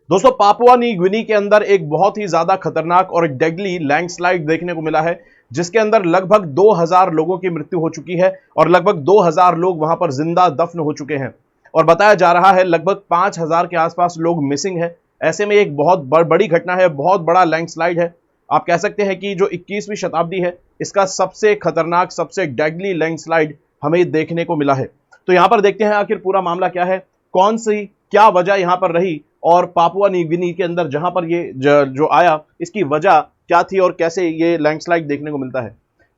दोस्तों Papua New Guinea के अंदर एक बहुत ही ज्यादा खतरनाक और डेडली लैंडस्लाइड देखने को मिला है, जिसके अंदर लगभग 2000 लोगों की मृत्यु हो चुकी है और लगभग 2000 लोग वहां पर जिंदा दफन हो चुके हैं और बताया जा रहा है लगभग 5000 के आसपास लोग मिसिंग है। ऐसे में एक बहुत बड़ी घटना है, बहुत बड़ा लैंडस्लाइड है। आप कह सकते हैं कि जो 21वीं शताब्दी है इसका सबसे खतरनाक, सबसे डेडली लैंडस्लाइड हमें देखने को मिला है। तो यहां पर देखते हैं आखिर पूरा मामला क्या है, कौन सी क्या वजह यहां पर रही और पापुआ न्यू गिनी के अंदर जहां पर ये जो आया इसकी वजह क्या थी और कैसे ये लैंडस्लाइड देखने को मिलता है।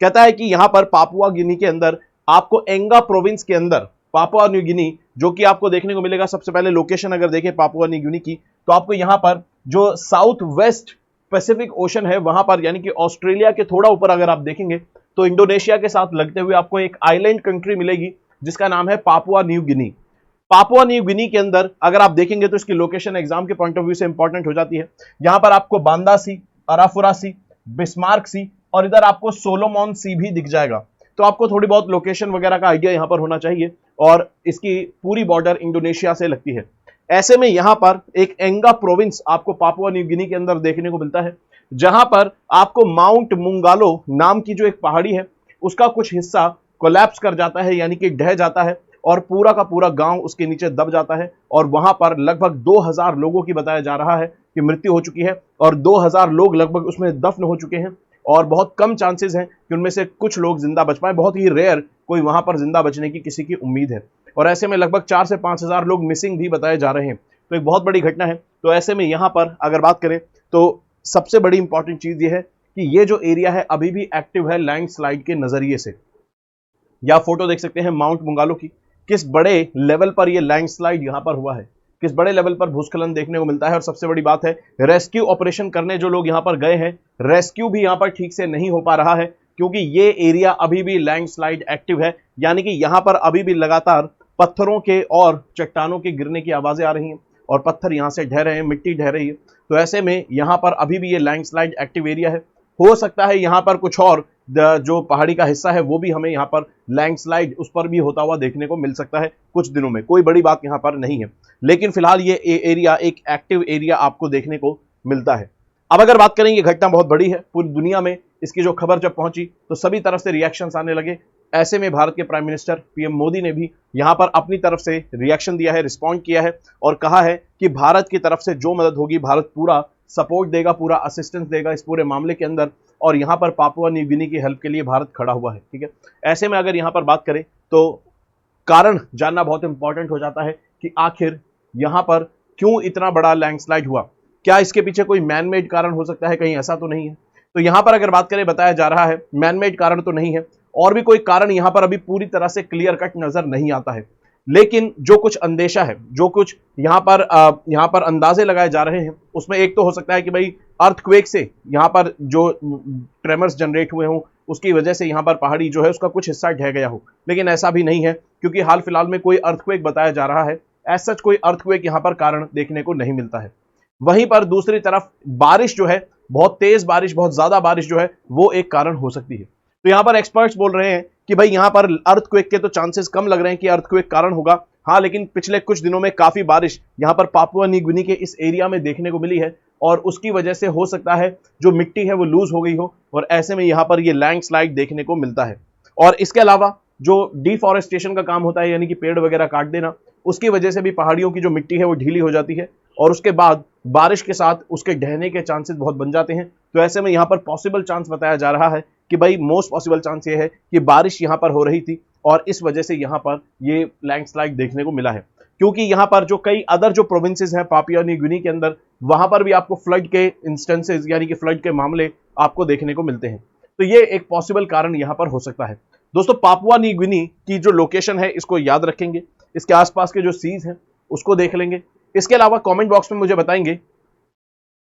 कहता है कि यहां पर पापुआ गिनी के अंदर आपको एंगा प्रोविंस के अंदर पापुआ न्यू गिनी जो कि आपको देखने को मिलेगा। सबसे पहले लोकेशन अगर देखें पापुआ न्यू गिनी की तो आपको यहां पर जो साउथ वेस्ट पैसिफिक ओशन है वहां पर, यानी कि ऑस्ट्रेलिया के थोड़ा ऊपर अगर आप देखेंगे तो इंडोनेशिया के साथ लगते हुए आपको एक आइलैंड कंट्री मिलेगी जिसका नाम है Papua New Guinea. Papua New Guinea के अंदर अगर आप देखेंगे तो इसकी लोकेशन एग्जाम के पॉइंट ऑफ व्यू से इंपॉर्टेंट हो जाती है। यहां पर आपको बांदा सी, अराफुरा सी, बिस्मार्क सी और इधर आपको सोलोमोन सी भी दिख जाएगा। तो आपको थोड़ी बहुत लोकेशन वगैरह का आइडिया यहां पर होना चाहिए और इसकी पूरी बॉर्डर इंडोनेशिया से लगती है। ऐसे में यहां पर एक एंगा प्रोविंस आपको पापुआ न्यू गिनी के अंदर देखने को मिलता है, जहां पर आपको माउंट मुंगालो नाम की जो एक पहाड़ी है उसका कुछ हिस्सा कोलैप्स कर जाता है, यानी कि ढह जाता है और पूरा का पूरा गांव उसके नीचे दब जाता है और वहां पर लगभग 2000 लोगों की बताया जा रहा है कि मृत्यु हो चुकी है और 2000 लोग लगभग उसमें दफन हो चुके हैं और बहुत कम चांसेस हैं कि उनमें से कुछ लोग जिंदा बच पाए। बहुत ही रेयर कोई वहां पर जिंदा बचने की किसी की उम्मीद है और ऐसे में लगभग 4 से 5000 लोग मिसिंग भी बताए जा रहे हैं। तो एक बहुत बड़ी घटना है। तो ऐसे में यहां पर अगर बात करें तो सबसे बड़ी इंपॉर्टेंट चीज यह है कि ये जो एरिया है अभी भी एक्टिव है लैंडस्लाइड के नजरिए से। या फोटो देख सकते हैं माउंट मुंगालो की, किस बड़े लेवल पर ये लैंडस्लाइड यहां पर हुआ है, किस बड़े लेवल पर भूस्खलन देखने को मिलता है। और सबसे बड़ी बात है रेस्क्यू ऑपरेशन करने जो लोग यहां पर गए हैं, रेस्क्यू भी यहां पर ठीक से नहीं हो पा रहा है क्योंकि ये एरिया अभी भी लैंडस्लाइड एक्टिव है, यानी कि यहां पर अभी भी लगातार पत्थरों के और चट्टानों के गिरने की आवाजें आ रही हैं और पत्थर यहां से ढह रहे हैं, मिट्टी ढह रही है। तो ऐसे में यहां पर अभी भी ये लैंडस्लाइड एक्टिव एरिया है। हो सकता है यहां पर कुछ और जो पहाड़ी का हिस्सा है वो भी हमें यहाँ पर लैंडस्लाइड उस पर भी होता हुआ देखने को मिल सकता है कुछ दिनों में। कोई बड़ी बात यहाँ पर नहीं है, लेकिन फिलहाल ये एरिया एक एक्टिव एरिया आपको देखने को मिलता है। अब अगर बात करें, ये घटना बहुत बड़ी है, पूरी दुनिया में इसकी जो खबर जब पहुंची तो सभी तरफ से रिएक्शंस आने लगे। ऐसे में भारत के प्राइम मिनिस्टर पीएम मोदी ने भी यहाँ पर अपनी तरफ से रिएक्शन दिया है, रिस्पॉन्ड किया है और कहा है कि भारत की तरफ से जो मदद होगी भारत पूरा सपोर्ट देगा, पूरा असिस्टेंस देगा इस पूरे मामले के अंदर और यहां पर पापुआ न्यू गिनी की हेल्प के लिए भारत खड़ा हुआ है। ठीक है, ऐसे में अगर यहां पर बात करें तो कारण जानना बहुत इंपॉर्टेंट हो जाता है कि आखिर यहां पर क्यों इतना बड़ा लैंडस्लाइड हुआ। क्या इसके पीछे कोई मैनमेड कारण हो सकता है? कहीं ऐसा तो नहीं है। तो यहां पर अगर बात करें, बताया जा रहा है मैनमेड कारण तो नहीं है और भी कोई कारण यहां पर अभी पूरी तरह से क्लियर कट नजर नहीं आता है, लेकिन जो कुछ अंदेशा है, जो कुछ यहां पर अंदाजे लगाए जा रहे हैं उसमें एक तो हो सकता है कि भाई अर्थक्वेक से यहां पर जो ट्रेमर्स जनरेट हुए हों उसकी वजह से यहां पर पहाड़ी जो है उसका कुछ हिस्सा ढह गया हो, लेकिन ऐसा भी नहीं है क्योंकि हाल फिलहाल में कोई अर्थक्वेक बताया जा रहा है। ऐसा कोई अर्थक्वेक यहां पर कारण देखने को नहीं मिलता है। वहीं पर दूसरी तरफ बारिश जो है, बहुत तेज बारिश, बहुत ज्यादा बारिश जो है वो एक कारण हो सकती है। तो यहां पर एक्सपर्ट्स बोल रहे हैं कि भाई यहां पर अर्थक्वेक के तो चांसेस कम लग रहे हैं कि अर्थक्वेक कारण होगा। हाँ, लेकिन पिछले कुछ दिनों में काफी बारिश यहां पर पापुआ न्यू गिनी के इस एरिया में देखने को मिली है और उसकी वजह से हो सकता है जो मिट्टी है वो लूज हो गई हो और ऐसे में यहां पर ये लैंडस्लाइड देखने को मिलता है। और इसके अलावा जो डिफॉरेस्टेशन का काम होता है, यानी कि पेड़ वगैरह काट देना, उसकी वजह से भी पहाड़ियों की जो मिट्टी है वो ढीली हो जाती है और उसके बाद बारिश के साथ उसके ढहने के चांसेस बहुत बन जाते हैं। तो ऐसे में यहां पर पॉसिबल चांस बताया जा रहा है कि भाई मोस्ट पॉसिबल चांस ये है कि बारिश यहां पर हो रही थी और इस वजह से यहां पर ये लैंडस्लाइड देखने को मिला है। क्योंकि यहां पर जो कई अदर जो प्रोविंसेस हैं पापुआ न्यू गिनी के अंदर, वहां पर भी आपको फ्लड के इंस्टेंसेस, यानी कि फ्लड के मामले आपको देखने को मिलते हैं। तो ये एक पॉसिबल कारण यहां पर हो सकता है। दोस्तों, पापुआ न्यू गिनी की जो लोकेशन है इसको याद रखेंगे, इसके आसपास के जो सीज हैं उसको देख लेंगे। इसके अलावा कमेंट बॉक्स में मुझे बताएंगे,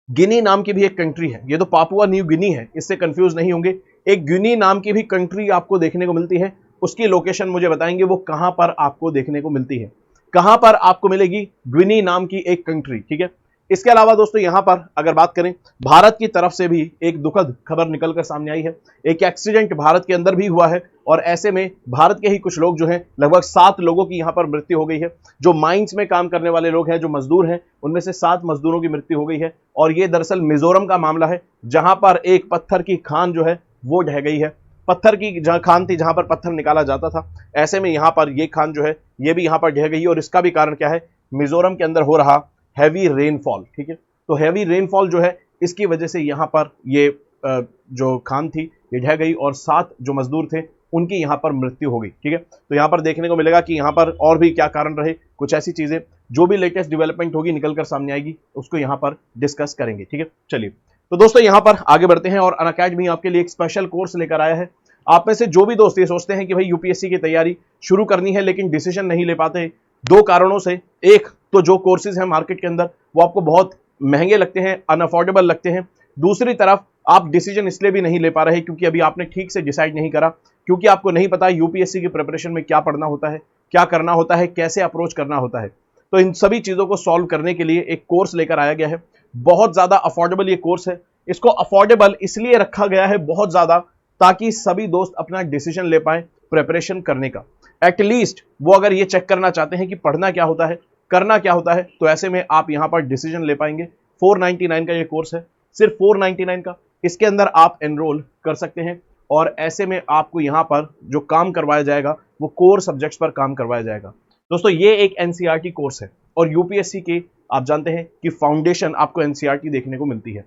गिनी नाम की भी एक कंट्री है, ये तो पापुआ न्यू गिनी है, इससे कंफ्यूज नहीं होंगे। एक गिनी नाम की भी कंट्री आपको देखने को मिलती है, उसकी लोकेशन मुझे बताएंगे वो कहां पर आपको देखने को मिलती है, कहां पर आपको मिलेगी गिनी नाम की एक कंट्री। ठीक है, इसके अलावा दोस्तों यहां पर अगर बात करें, भारत की तरफ से भी एक दुखद खबर निकलकर सामने आई है। एक एक्सीडेंट भारत के अंदर भी हुआ है और ऐसे में भारत के ही कुछ लोग जो हैं, लगभग 7 लोगों की यहां पर मृत्यु हो गई है। जो माइंस में काम करने वाले लोग हैं, जो मजदूर हैं, उनमें से 7 मजदूरों की मृत्यु हो गई है। और यह दरअसल मिजोरम का मामला है, जहां पर एक पत्थर की खान जो है वो ढह गई है। पत्थर की जहां खान थी, जहां पर पत्थर निकाला जाता था, ऐसे में यहां पर यह खान जो है ये भी यहां पर ढह गई। और इसका भी कारण क्या है, मिजोरम के अंदर हो रहा हैवी रेनफॉल। ठीक है, तो हैवी रेनफॉल जो है इसकी वजह से यहां पर ये जो खान थी ये ढह गई और 7 जो मजदूर थे उनकी यहां पर मृत्यु हो गई। ठीक है, तो यहां पर देखने को मिलेगा कि यहां पर और भी क्या कारण रहे, कुछ ऐसी चीजें जो भी लेटेस्ट डेवलपमेंट होगी निकलकर सामने आएगी, उसको यहां पर डिस्कस करेंगे। ठीक है, चलिए तो दोस्तों यहां पर आगे बढ़ते हैं और अनअकैडमी आपके लिए एक स्पेशल कोर्स लेकर आया है। आप में से जो भी दोस्त ये सोचते हैं कि भाई यूपीएससी की तैयारी शुरू करनी है लेकिन डिसीजन नहीं ले पाते, 2 कारणों से। एक तो जो कोर्सेज हैं मार्केट के अंदर वो आपको बहुत महंगे लगते हैं, अनअफोर्डेबल लगते हैं। दूसरी तरफ आप डिसीजन इसलिए भी नहीं ले पा रहे क्योंकि अभी आपने ठीक से डिसाइड नहीं करा, क्योंकि आपको नहीं पता यूपीएससी की प्रिपरेशन में क्या पढ़ना होता है, क्या करना होता है, कैसे अप्रोच करना होता है। तो इन सभी चीजों को सॉल्व करने के लिए एक कोर्स लेकर आया गया है। बहुत ज्यादा अफोर्डेबल ये कोर्स है। इसको अफोर्डेबल इसलिए रखा गया है बहुत ज्यादा, ताकि सभी दोस्त अपना डिसीजन ले पाए प्रिपरेशन करने का। एटलीस्ट वो अगर ये चेक करना चाहते हैं कि पढ़ना क्या होता है, करना क्या होता है, तो ऐसे में आप यहां पर डिसीजन ले पाएंगे। 499 का ये कोर्स है, सिर्फ 499 का। इसके अंदर आप एनरोल कर सकते हैं और ऐसे में आपको यहां पर जो काम करवाया जाएगा वो कोर सब्जेक्ट्स पर काम करवाया जाएगा। दोस्तों ये एक एनसीईआरटी कोर्स है और यूपीएससी के आप जानते हैं कि फाउंडेशन आपको एनसीईआरटी देखने को मिलती है।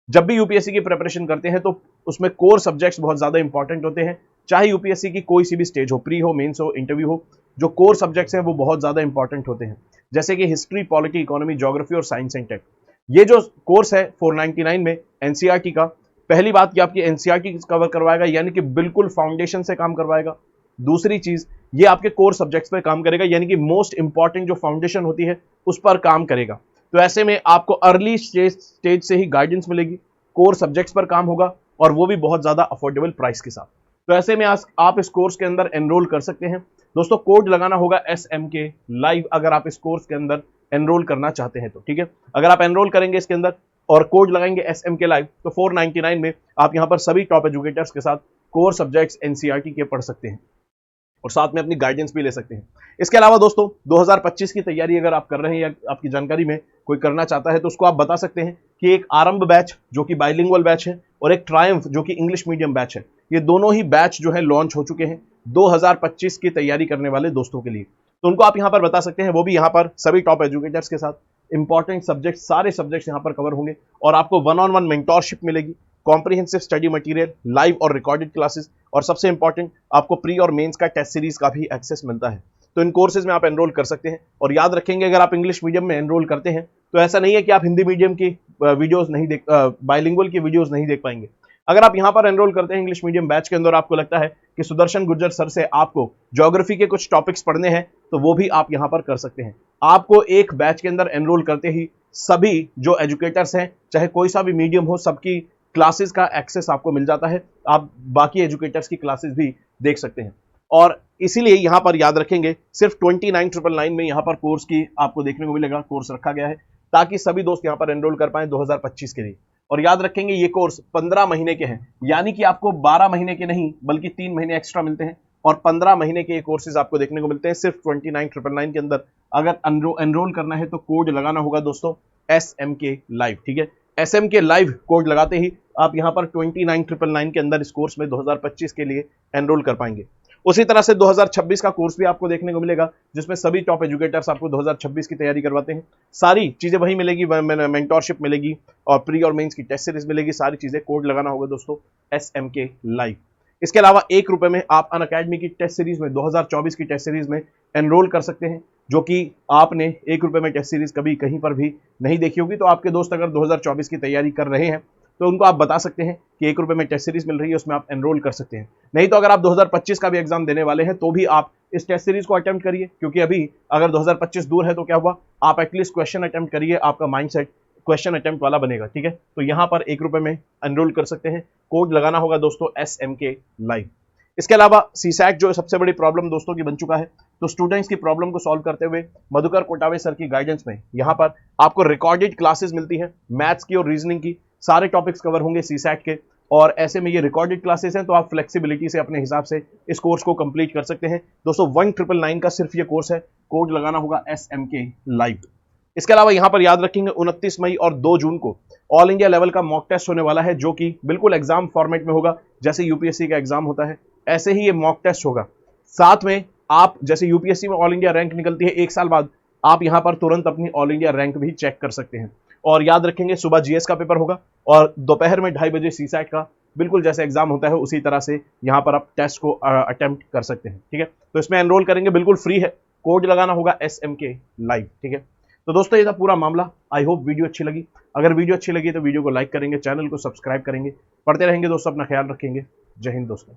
जब भी यूपीएससी की प्रिपरेशन करते हैं तो उसमें कोर सब्जेक्ट्स बहुत ज्यादा इंपॉर्टेंट होते हैं, चाहे यूपीएससी की कोई सी भी स्टेज हो, प्री हो, मेंस हो, इंटरव्यू हो। जो कोर सब्जेक्ट्स हैं वो बहुत ज्यादा इंपॉर्टेंट होते हैं, जैसे कि हिस्ट्री, पॉलिटी, इकोनॉमी, ज्योग्राफी और साइंस एंड टेक। ये जो कोर्स है 499 में एनसीईआरटी का, पहली बात कि आपकी एनसीईआरटी कवर करवाएगा, यानी कि बिल्कुल फाउंडेशन से काम करवाएगा। दूसरी चीज, ये आपके कोर सब्जेक्ट्स पर काम करेगा, यानी कि मोस्ट इंपॉर्टेंट जो फाउंडेशन होती है उस पर काम करेगा। तो ऐसे में आपको अर्ली स्टेज से ही गाइडेंस मिलेगी, कोर सब्जेक्ट्स पर काम होगा और वो भी बहुत ज्यादा अफोर्डेबल प्राइस के साथ। तो ऐसे में आप इस कोर्स के अंदर एनरोल कर सकते हैं। दोस्तों कोड लगाना होगा SMK लाइव अगर आप इस कोर्स के अंदर एनरोल करना चाहते हैं तो। ठीक है, अगर आप एनरोल करेंगे इसके अंदर और कोड लगाएंगे SMK लाइव तो 499 में आप यहां पर सभी टॉप एजुकेटर्स के साथ कोर सब्जेक्ट्स एनसीईआरटी के पढ़ सकते हैं और साथ में अपनी गाइडेंस भी ले सकते हैं। इसके अलावा दोस्तों 2025 की तैयारी अगर आप कर रहे हैं या आपकी जानकारी में कोई करना चाहता है तो उसको आप बता सकते हैं कि एक आरंभ बैच जो कि बाइलिंगुअल बैच है और एक ट्रायम्फ जो कि इंग्लिश मीडियम बैच है, ये दोनों ही बैच जो है लॉन्च हो चुके हैं 2025 की तैयारी करने वाले दोस्तों के लिए। तो उनको आप यहां पर बता सकते हैं, वो भी यहां पर सभी टॉप एजुकेटर्स के साथ इंपॉर्टेंट सब्जेक्ट, सारे सब्जेक्ट्स यहां पर कवर होंगे और आपको 1-on-1 मेंटोरशिप मिलेगी, कॉम्प्रिहेंसिव स्टडी मटेरियल, लाइव और रिकॉर्डेड क्लासेस और सबसे इंपॉर्टेंट आपको प्री और मेंस का टेस्ट सीरीज का भी एक्सेस मिलता है। तो इन कोर्सेज में आप एनरोल कर सकते हैं और याद रखेंगे अगर आप इंग्लिश मीडियम में एनरोल करते हैं तो ऐसा नहीं है कि आप हिंदी मीडियम की वीडियोस नहीं देख, बाइलिंगुअल की वीडियोस नहीं देख पाएंगे। अगर आप यहां पर एनरोल करते हैं इंग्लिश मीडियम बैच के अंदर, आपको लगता है कि सुदर्शन गुर्जर सर से आपको ज्योग्राफी के कुछ टॉपिक्स पढ़ने हैं तो वो भी आप यहां पर कर सकते हैं। आपको एक बैच के अंदर एनरोल करते ही सभी जो एजुकेटर्स हैं, चाहे कोई सा भी मीडियम हो, सबकी क्लासेस का एक्सेस आपको मिल जाता है। आप बाकी एजुकेटर्स की क्लासेस भी देख सकते हैं और इसीलिए यहां पर याद रखेंगे सिर्फ 29,999 में यहां पर कोर्स की आपको देखने को मिलेगा, कोर्स रखा गया है ताकि सभी दोस्त यहां पर एनरोल कर पाए 2025 के लिए। और याद रखेंगे ये कोर्स 15 महीने के हैं, यानी कि आपको 12 महीने के नहीं बल्कि 3 महीने एक्स्ट्रा मिलते हैं और 15 महीने के ये कोर्सेज आपको देखने को मिलते हैं सिर्फ 29,999 के अंदर। अगर एनरोल करना है तो कोड लगाना होगा दोस्तों SMK लाइव। ठीक है, SMK लाइव कोड लगाते ही आप यहां पर 29,999 के अंदर इस कोर्स में 2025 के लिए एनरोल कर पाएंगे। उसी तरह से 2026 का कोर्स भी आपको देखने को मिलेगा जिसमें सभी टॉप एजुकेटर्स आपको 2026 की तैयारी करवाते हैं। सारी चीजें वही मिलेगी, मेंटोरशिप मिलेगी और प्री और मेंस की टेस्ट सीरीज मिलेगी, सारी चीजें कोड लगाना होगा दोस्तों SMK लाइव। इसके अलावा ₹1 में आप अनअकैडमी की टेस्ट सीरीज में 2024 की टेस्ट सीरीज में एनरोल कर सकते हैं, जो कि आपने ₹1 में टेस्ट सीरीज कभी कहीं पर भी नहीं देखी होगी। तो आपके दोस्त अगर 2024 की तैयारी कर रहे हैं तो उनको आप बता सकते हैं कि ₹1 में टेस्ट सीरीज मिल रही है, उसमें आप एनरोल कर सकते हैं। नहीं तो अगर आप 2025 का भी एग्जाम देने वाले हैं तो भी आप इस टेस्ट सीरीज को अटेम्प्ट करिए, क्योंकि अभी अगर 2025 दूर है तो क्या हुआ, आप एटलीस्ट क्वेश्चन अटेम्प्ट करिए, आपका माइंडसेट क्वेश्चन अटेम्प्ट वाला बनेगा। ठीक है, तो यहां पर ₹1 में एनरोल कर सकते हैं। कोड लगाना होगा दोस्तों SMK लाइव। इसके अलावा सीसैट जो सबसे बड़ी प्रॉब्लम दोस्तों की बन चुका है, तो स्टूडेंट्स की प्रॉब्लम को सॉल्व करते हुए मधुकर कोटावे सर की गाइडेंस में यहां पर आपको रिकॉर्डेड क्लासेस मिलती हैं, मैथ्स की और रीजनिंग की सारे टॉपिक्स कवर होंगे सीसैट के। और ऐसे में ये रिकॉर्डेड क्लासेस हैं, तो आप फ्लेक्सिबिलिटी से अपने हिसाब से इस कोर्स को कंप्लीट कर सकते हैं। दोस्तों 1999 का सिर्फ ये कोर्स है, कोड लगाना होगा SMK लाइव। इसके अलावा यहां पर याद रखेंगे 29 मई और 2 जून को ऑल इंडिया लेवल का मॉक टेस्ट होने वाला है, जो कि बिल्कुल एग्जाम फॉर्मेट में होगा, जैसे यूपीएससी का एग्जाम होता है ऐसे ही ये मॉक टेस्ट होगा। साथ में आप जैसे यूपीएससी में ऑल इंडिया रैंक निकलती है 1 साल बाद, आप यहां पर तुरंत अपनी ऑल इंडिया रैंक भी चेक कर सकते हैं। और याद रखेंगे सुबह जीएस का पेपर होगा और दोपहर में 2:30 बजे सीसैट का, बिल्कुल जैसे एग्जाम होता है उसी तरह से यहां पर आप टेस्ट को अटेम्प्ट कर सकते हैं। ठीक है, तो इसमें एनरोल करेंगे, बिल्कुल फ्री है, कोड लगाना होगा SMK लाइव। ठीक है, तो दोस्तों ये था पूरा मामला। आई होप वीडियो अच्छी लगी। अगर वीडियो अच्छी लगी तो वीडियो को लाइक करेंगे, चैनल को सब्सक्राइब करेंगे, पढ़ते रहेंगे दोस्तों, अपना ख्याल रखेंगे। जय हिंद दोस्तों।